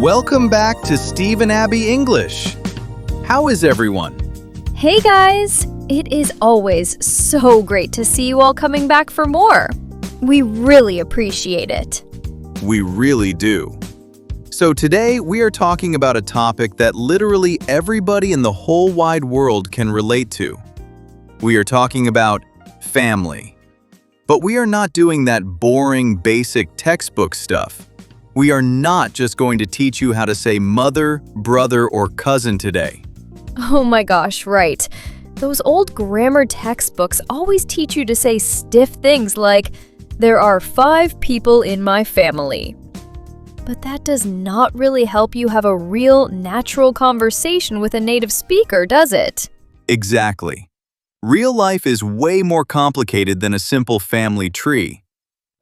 Welcome back to Steve and Abby English. How is everyone? Hey guys! It is always so great to see you all coming back for more. We really appreciate it. We really do. So today we are talking about a topic that literally everybody in the whole wide world can relate to. We are talking about family. But we are not doing that boring, basic textbook stuff. We are not just going to teach you how to say mother, brother, or cousin today. Oh my gosh, right. Those old grammar textbooks always teach you to say stiff things like, "There are 5 people in my family." But that does not really help you have a real, natural conversation with a native speaker, does it? Exactly. Real life is way more complicated than a simple family tree.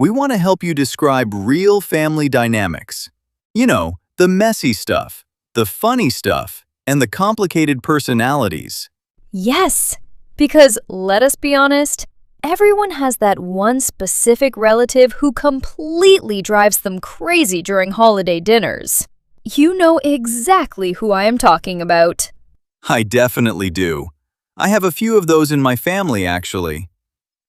We want to help you describe real family dynamics. You know, the messy stuff, the funny stuff, and the complicated personalities. Yes, because let us be honest, everyone has that one specific relative who completely drives them crazy during holiday dinners. You know exactly who I am talking about. I definitely do. I have a few of those in my family, actually.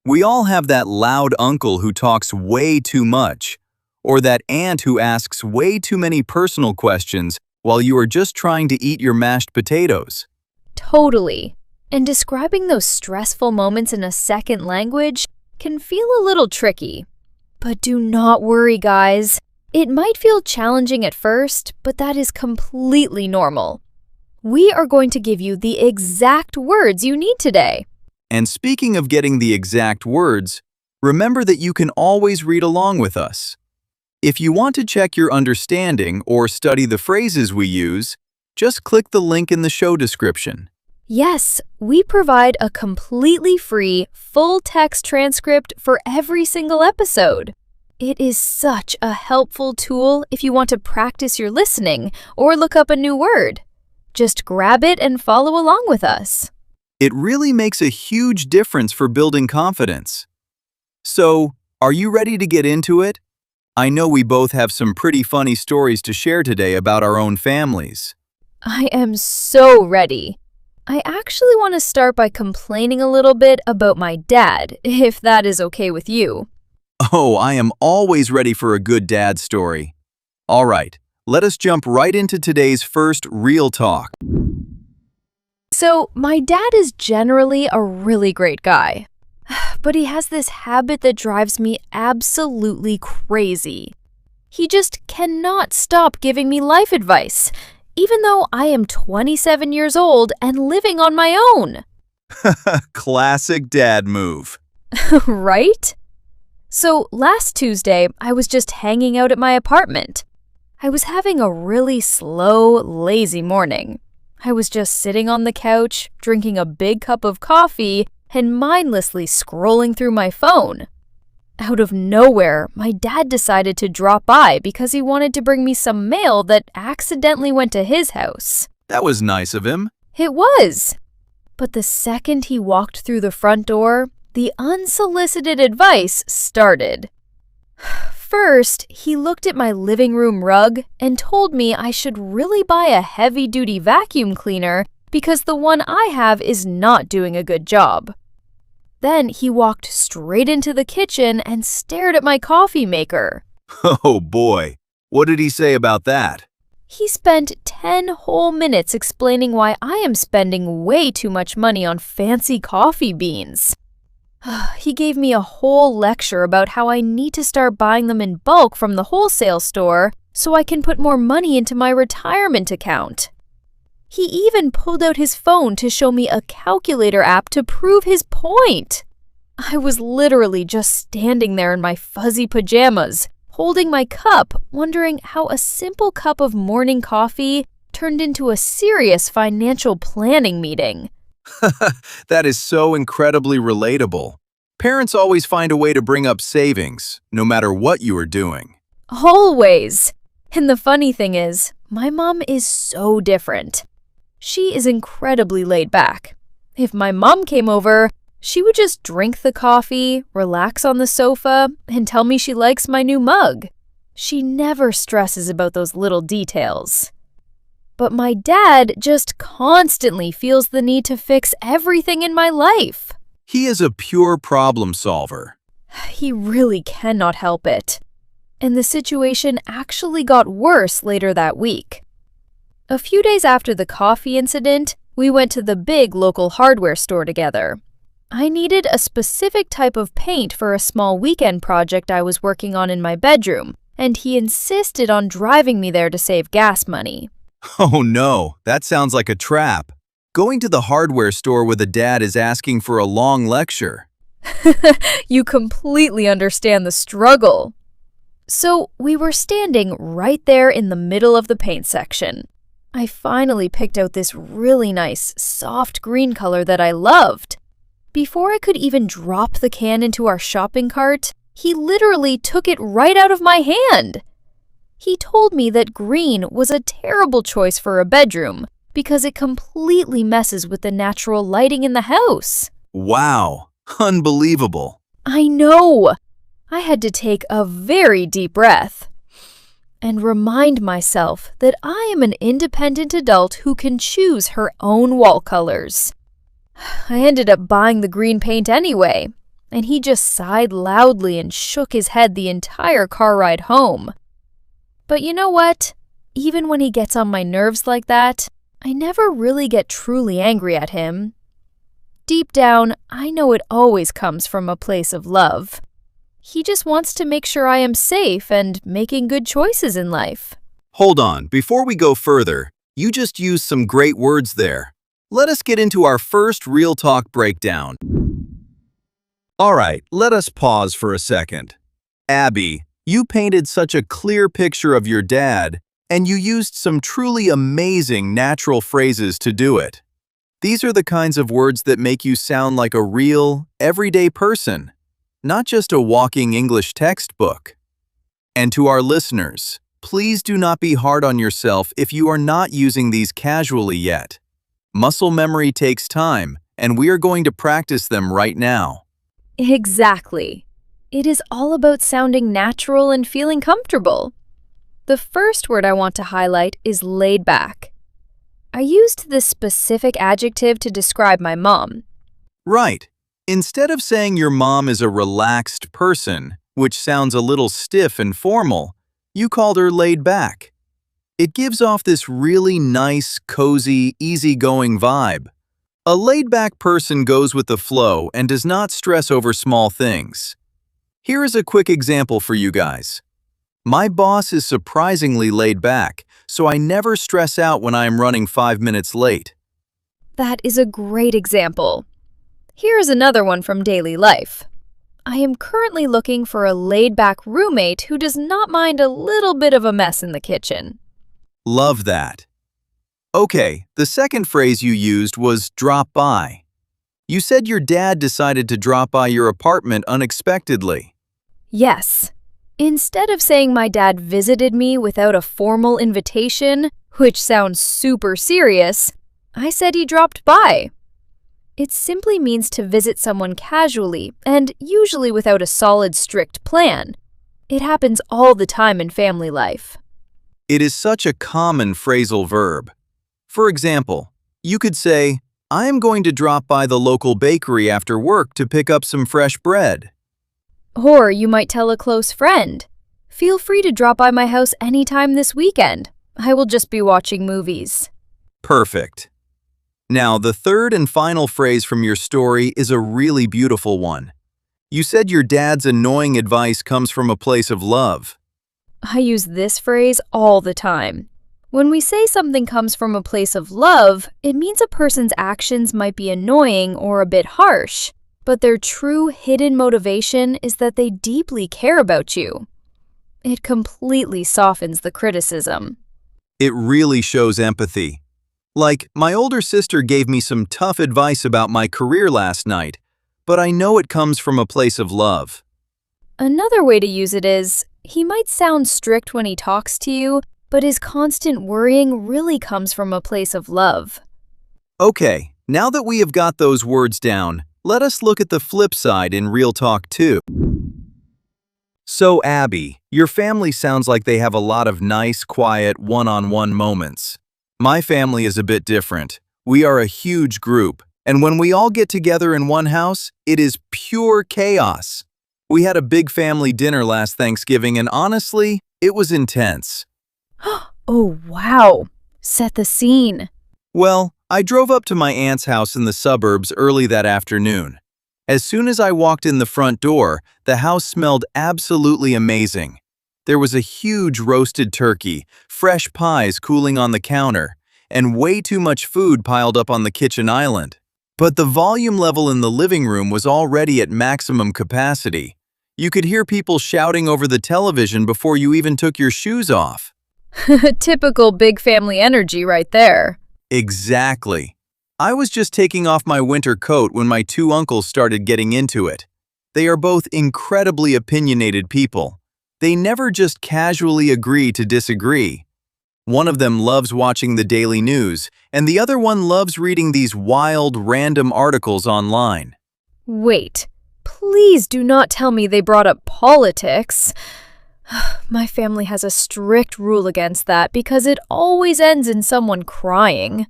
We all have that loud uncle who talks way too much, or that aunt who asks way too many personal questions while you are just trying to eat your mashed potatoes. Totally. And describing those stressful moments in a second language can feel a little tricky. But do not worry, guys. It might feel challenging at first, but that is completely normal. We are going to give you the exact words you need today. And speaking of getting the exact words, remember that you can always read along with us. If you want to check your understanding or study the phrases we use, just click the link in the show description. Yes, we provide a completely free, full-text transcript for every single episode. It is such a helpful tool if you want to practice your listening or look up a new word. Just grab it and follow along with us. It really makes a huge difference for building confidence. So, are you ready to get into it? I know we both have some pretty funny stories to share today about our own families. I am so ready. I actually want to start by complaining a little bit about my dad, if that is okay with you. Oh, I am always ready for a good dad story. All right, let us jump right into today's first real talk. So, my dad is generally a really great guy, but he has this habit that drives me absolutely crazy. He just cannot stop giving me life advice, even though I am 27 years old and living on my own. Classic dad move. Right? So, last Tuesday, I was just hanging out at my apartment. I was having a really slow, lazy morning. I was just sitting on the couch, drinking a big cup of coffee, and mindlessly scrolling through my phone. Out of nowhere, my dad decided to drop by because he wanted to bring me some mail that accidentally went to his house. That was nice of him. It was. But the second he walked through the front door, the unsolicited advice started. First, he looked at my living room rug and told me I should really buy a heavy-duty vacuum cleaner because the one I have is not doing a good job. Then he walked straight into the kitchen and stared at my coffee maker. Oh boy, what did he say about that? He spent 10 whole minutes explaining why I am spending way too much money on fancy coffee beans. He gave me a whole lecture about how I need to start buying them in bulk from the wholesale store so I can put more money into my retirement account. He even pulled out his phone to show me a calculator app to prove his point. I was literally just standing there in my fuzzy pajamas, holding my cup, wondering how a simple cup of morning coffee turned into a serious financial planning meeting. That is so incredibly relatable. Parents always find a way to bring up savings, no matter what you are doing. Always. And the funny thing is, my mom is so different. She is incredibly laid back. If my mom came over, she would just drink the coffee, relax on the sofa, and tell me she likes my new mug. She never stresses about those little details. But my dad just constantly feels the need to fix everything in my life. He is a pure problem solver. He really cannot help it. And the situation actually got worse later that week. A few days after the coffee incident, we went to the big local hardware store together. I needed a specific type of paint for a small weekend project I was working on in my bedroom, and he insisted on driving me there to save gas money. Oh no, that sounds like a trap. Going to the hardware store with a dad is asking for a long lecture. You completely understand the struggle. So we were standing right there in the middle of the paint section. I finally picked out this really nice, soft green color that I loved. Before I could even drop the can into our shopping cart, he literally took it right out of my hand. He told me that green was a terrible choice for a bedroom because it completely messes with the natural lighting in the house. Wow, unbelievable. I know! I had to take a very deep breath and remind myself that I am an independent adult who can choose her own wall colors. I ended up buying the green paint anyway, and he just sighed loudly and shook his head the entire car ride home. But you know what? Even when he gets on my nerves like that, I never really get truly angry at him. Deep down, I know it always comes from a place of love. He just wants to make sure I am safe and making good choices in life. Hold on, before we go further, you just used some great words there. Let us get into our first real talk breakdown. All right, let us pause for a second. Abby, you painted such a clear picture of your dad, and you used some truly amazing natural phrases to do it. These are the kinds of words that make you sound like a real, everyday person, not just a walking English textbook. And to our listeners, please do not be hard on yourself if you are not using these casually yet. Muscle memory takes time, and we are going to practice them right now. Exactly. It is all about sounding natural and feeling comfortable. The first word I want to highlight is laid back. I used this specific adjective to describe my mom. Right. Instead of saying your mom is a relaxed person, which sounds a little stiff and formal, you called her laid back. It gives off this really nice, cozy, easygoing vibe. A laid-back person goes with the flow and does not stress over small things. Here is a quick example for you guys. My boss is surprisingly laid back, so I never stress out when I am running 5 minutes late. That is a great example. Here is another one from daily life. I am currently looking for a laid-back roommate who does not mind a little bit of a mess in the kitchen. Love that. Okay, the second phrase you used was drop by. You said your dad decided to drop by your apartment unexpectedly. Yes. Instead of saying my dad visited me without a formal invitation, which sounds super serious, I said he dropped by. It simply means to visit someone casually and usually without a solid, strict plan. It happens all the time in family life. It is such a common phrasal verb. For example, you could say, I am going to drop by the local bakery after work to pick up some fresh bread. Or you might tell a close friend, feel free to drop by my house anytime this weekend. I will just be watching movies. Perfect. Now, the third and final phrase from your story is a really beautiful one. You said your dad's annoying advice comes from a place of love. I use this phrase all the time. When we say something comes from a place of love, it means a person's actions might be annoying or a bit harsh, but their true hidden motivation is that they deeply care about you. It completely softens the criticism. It really shows empathy. Like, my older sister gave me some tough advice about my career last night, but I know it comes from a place of love. Another way to use it is, he might sound strict when he talks to you, but his constant worrying really comes from a place of love. Okay, now that we have got those words down, let us look at the flip side in real talk too. So, Abby, your family sounds like they have a lot of nice, quiet, one-on-one moments. My family is a bit different. We are a huge group, and when we all get together in one house, it is pure chaos. We had a big family dinner last Thanksgiving, and honestly, it was intense. Oh, wow. Set the scene. Well, I drove up to my aunt's house in the suburbs early that afternoon. As soon as I walked in the front door, the house smelled absolutely amazing. There was a huge roasted turkey, fresh pies cooling on the counter, and way too much food piled up on the kitchen island. But the volume level in the living room was already at maximum capacity. You could hear people shouting over the television before you even took your shoes off. Typical big family energy right there. Exactly. I was just taking off my winter coat when my two uncles started getting into it. They are both incredibly opinionated people. They never just casually agree to disagree. One of them loves watching the daily news, and the other one loves reading these wild, random articles online. Wait, please do not tell me they brought up politics. My family has a strict rule against that because it always ends in someone crying.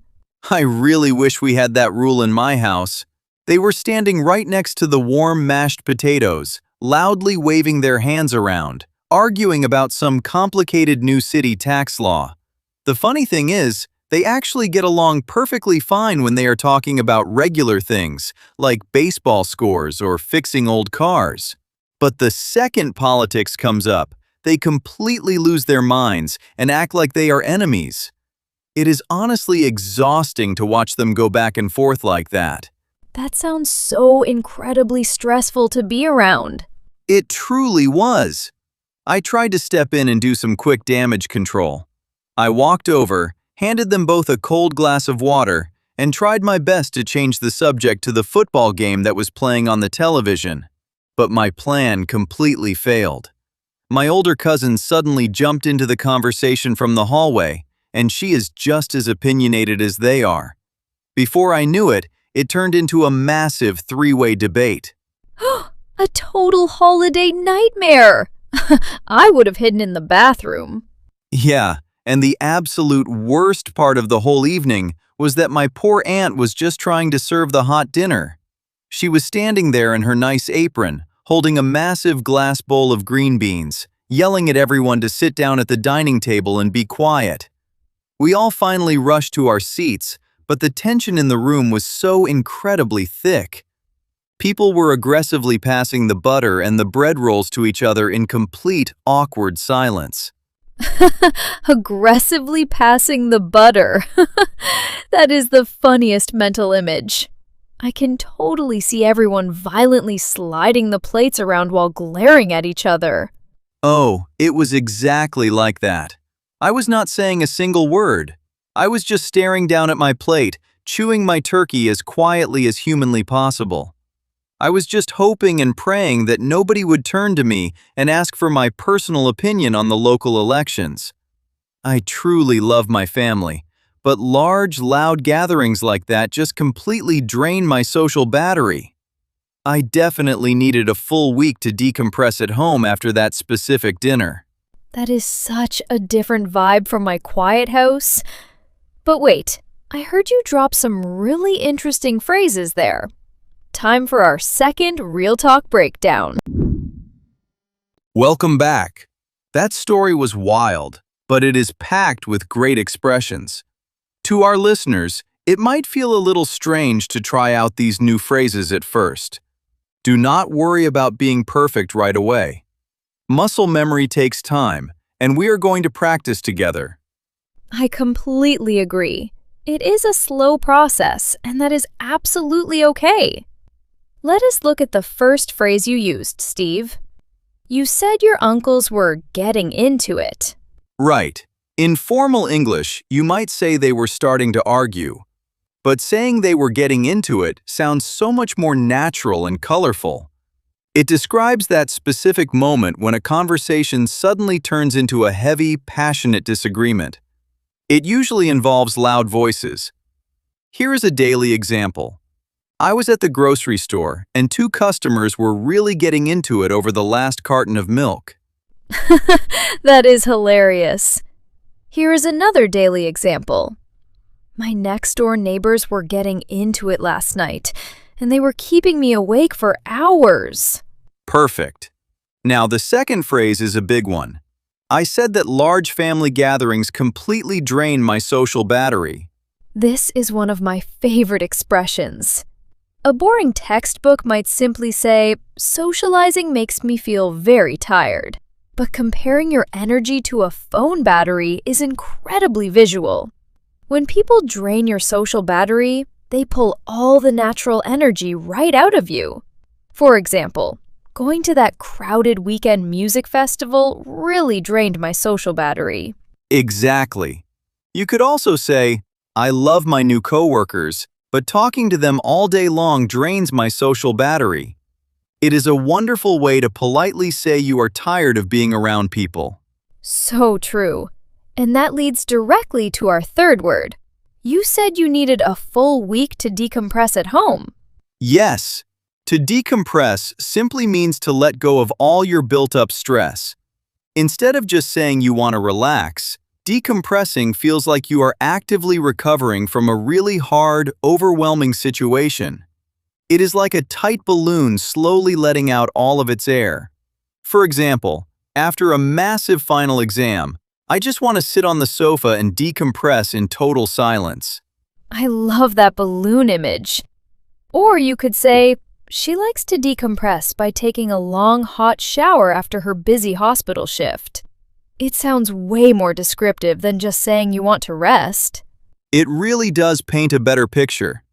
I really wish we had that rule in my house. They were standing right next to the warm mashed potatoes, loudly waving their hands around, arguing about some complicated new city tax law. The funny thing is, they actually get along perfectly fine when they are talking about regular things, like baseball scores or fixing old cars. But the second politics comes up, they completely lose their minds and act like they are enemies. It is honestly exhausting to watch them go back and forth like that. That sounds so incredibly stressful to be around. It truly was. I tried to step in and do some quick damage control. I walked over, handed them both a cold glass of water, and tried my best to change the subject to the football game that was playing on the television. But my plan completely failed. My older cousin suddenly jumped into the conversation from the hallway, and she is just as opinionated as they are. Before I knew it, it turned into a massive three-way debate. A total holiday nightmare! I would have hidden in the bathroom. Yeah, and the absolute worst part of the whole evening was that my poor aunt was just trying to serve the hot dinner. She was standing there in her nice apron, holding a massive glass bowl of green beans, yelling at everyone to sit down at the dining table and be quiet. We all finally rushed to our seats, but the tension in the room was so incredibly thick. People were aggressively passing the butter and the bread rolls to each other in complete, awkward silence. Aggressively passing the butter. That is the funniest mental image. I can totally see everyone violently sliding the plates around while glaring at each other. Oh, it was exactly like that. I was not saying a single word. I was just staring down at my plate, chewing my turkey as quietly as humanly possible. I was just hoping and praying that nobody would turn to me and ask for my personal opinion on the local elections. I truly love my family, but large, loud gatherings like that just completely drain my social battery. I definitely needed a full week to decompress at home after that specific dinner. That is such a different vibe from my quiet house. But wait, I heard you drop some really interesting phrases there. Time for our second Real Talk breakdown. Welcome back. That story was wild, but it is packed with great expressions. To our listeners, it might feel a little strange to try out these new phrases at first. Do not worry about being perfect right away. Muscle memory takes time, and we are going to practice together. I completely agree. It is a slow process, and that is absolutely okay. Let us look at the first phrase you used, Steve. You said your uncles were getting into it. Right. In formal English, you might say they were starting to argue. But saying they were getting into it sounds so much more natural and colorful. It describes that specific moment when a conversation suddenly turns into a heavy, passionate disagreement. It usually involves loud voices. Here is a daily example. I was at the grocery store, and two customers were really getting into it over the last carton of milk. That is hilarious. Here is another daily example. My next-door neighbors were getting into it last night, and they were keeping me awake for hours. Perfect. Now, the second phrase is a big one. I said that large family gatherings completely drain my social battery. This is one of my favorite expressions. A boring textbook might simply say, socializing makes me feel very tired. But comparing your energy to a phone battery is incredibly visual. When people drain your social battery, they pull all the natural energy right out of you. For example, going to that crowded weekend music festival really drained my social battery. Exactly. You could also say, I love my new coworkers, but talking to them all day long drains my social battery. It is a wonderful way to politely say you are tired of being around people. So true. And that leads directly to our third word. You said you needed a full week to decompress at home. Yes, to decompress simply means to let go of all your built-up stress. Instead of just saying you want to relax, decompressing feels like you are actively recovering from a really hard, overwhelming situation. It is like a tight balloon slowly letting out all of its air. For example, after a massive final exam, I just want to sit on the sofa and decompress in total silence. I love that balloon image. Or you could say, she likes to decompress by taking a long hot shower after her busy hospital shift. It sounds way more descriptive than just saying you want to rest. It really does paint a better picture.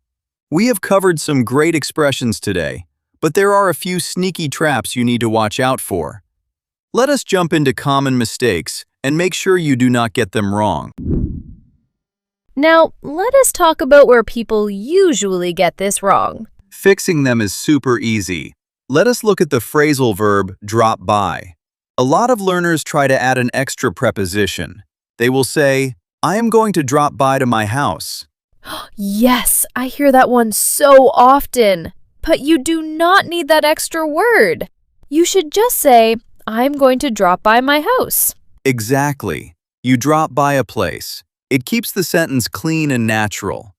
We have covered some great expressions today, but there are a few sneaky traps you need to watch out for. Let us jump into common mistakes and make sure you do not get them wrong. Now, let us talk about where people usually get this wrong. Fixing them is super easy. Let us look at the phrasal verb drop by. A lot of learners try to add an extra preposition. They will say, I am going to drop by to my house. Yes, I hear that one so often. But you do not need that extra word. You should just say, I'm going to drop by my house. Exactly. You drop by a place. It keeps the sentence clean and natural.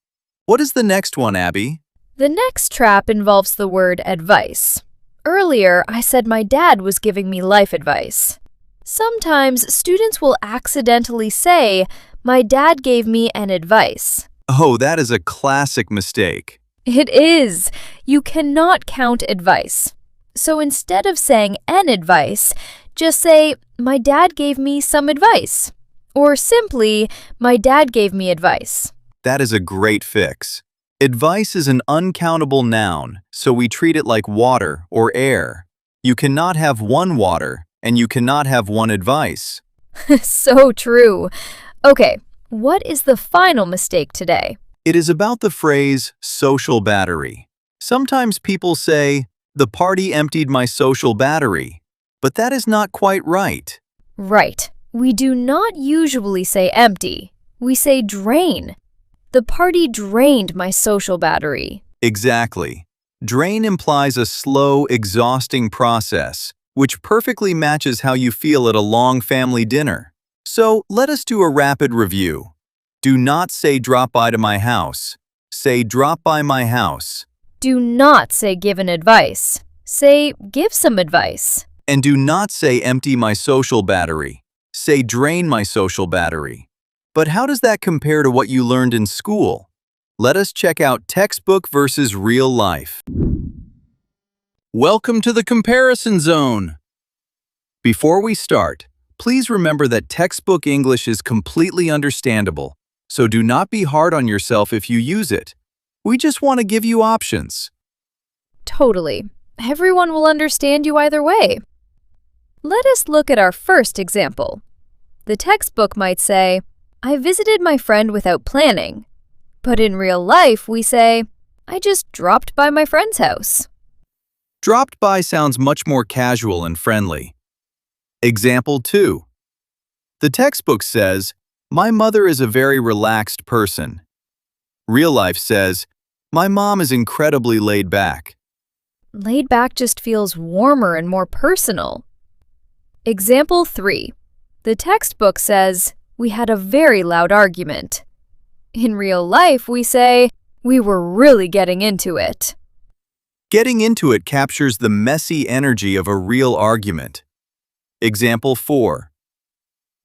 What is the next one, Abby? The next trap involves the word advice. Earlier, I said my dad was giving me life advice. Sometimes students will accidentally say, my dad gave me an advice. Oh, that is a classic mistake. It is. You cannot count advice. So instead of saying an advice, just say, my dad gave me some advice. Or simply, my dad gave me advice. That is a great fix. Advice is an uncountable noun, so we treat it like water or air. You cannot have one water, and you cannot have one advice. So true. Okay, what is the final mistake today? It is about the phrase social battery. Sometimes people say, the party emptied my social battery, but that is not quite right. Right. We do not usually say empty. We say drain. The party drained my social battery. Exactly. Drain implies a slow, exhausting process, which perfectly matches how you feel at a long family dinner. So let us do a rapid review. Do not say drop by to my house. Say drop by my house. Do not say give an advice. Say give some advice. And do not say empty my social battery. Say drain my social battery. But how does that compare to what you learned in school? Let us check out textbook versus real life. Welcome to the comparison zone. Before we start, please remember that textbook English is completely understandable, so do not be hard on yourself if you use it. We just want to give you options. Totally. Everyone will understand you either way. Let us look at our first example. The textbook might say, I visited my friend without planning. But in real life, we say, I just dropped by my friend's house. Dropped by sounds much more casual and friendly. Example 2. The textbook says, my mother is a very relaxed person. Real life says, My mom is incredibly laid back. Laid back just feels warmer and more personal. Example 3. The textbook says, "We had a very loud argument." In real life, we say, "We were really getting into it." Getting into it captures the messy energy of a real argument. Example 4.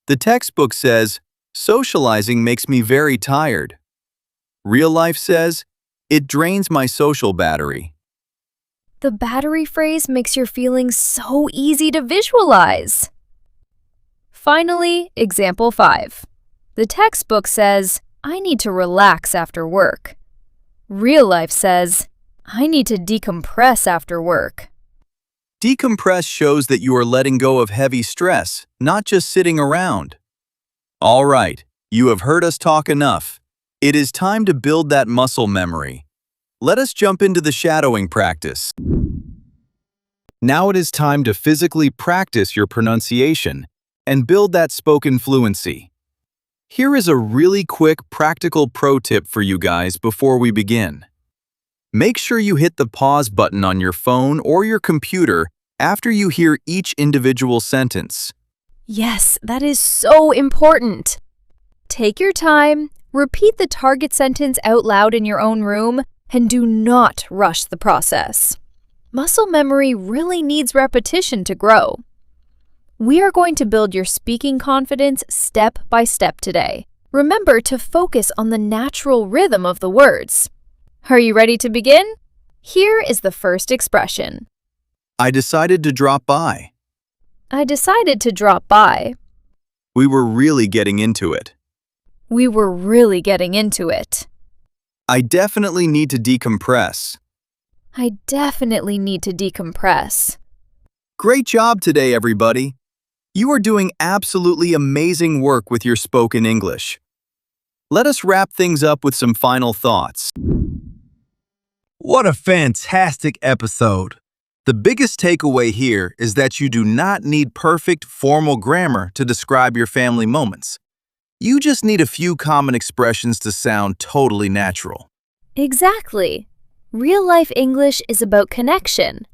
The textbook says, "Socializing makes me very tired." Real life says, "It drains my social battery." The battery phrase makes your feelings so easy to visualize. Finally, example 5. The textbook says, "I need to relax after work." Real life says, "I need to decompress after work." Decompress shows that you are letting go of heavy stress, not just sitting around. All right, you have heard us talk enough. It is time to build that muscle memory. Let us jump into the shadowing practice. Now it is time to physically practice your pronunciation and build that spoken fluency. Here is a really quick practical pro tip for you guys before we begin. Make sure you hit the pause button on your phone or your computer after you hear each individual sentence. Yes, that is so important. Take your time, repeat the target sentence out loud in your own room, and do not rush the process. Muscle memory really needs repetition to grow. We are going to build your speaking confidence step by step today. Remember to focus on the natural rhythm of the words. Are you ready to begin? Here is the first expression. I decided to drop by. I decided to drop by. We were really getting into it. We were really getting into it. I definitely need to decompress. I definitely need to decompress. Great job today, everybody. You are doing absolutely amazing work with your spoken English. Let us wrap things up with some final thoughts. What a fantastic episode! The biggest takeaway here is that you do not need perfect formal grammar to describe your family moments. You just need a few common expressions to sound totally natural. Exactly. Real-life English is about connection.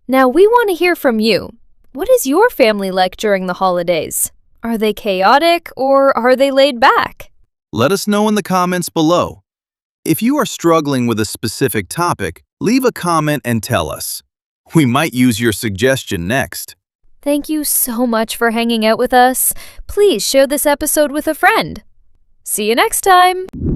Now we want to hear from you. What is your family like during the holidays? Are they chaotic or are they laid back? Let us know in the comments below. If you are struggling with a specific topic, leave a comment and tell us. We might use your suggestion next. Thank you so much for hanging out with us. Please share this episode with a friend. See you next time!